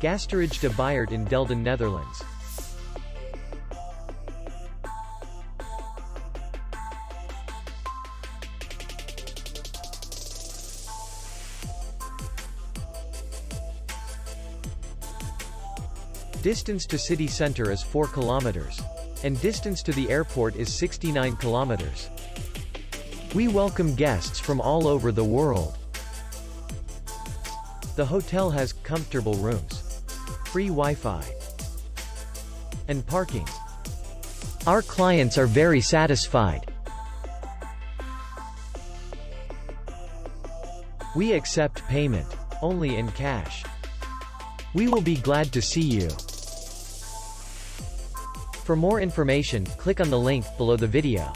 Gasterij De Beiert in Delden, Netherlands. Distance to city center is 4 kilometers. And distance to the airport is 69 kilometers. We welcome guests from all over the world. The hotel has comfortable rooms, free Wi-Fi, and parking. Our clients are very satisfied. We accept payment only in cash. We will be glad to see you. For more information, click on the link below the video.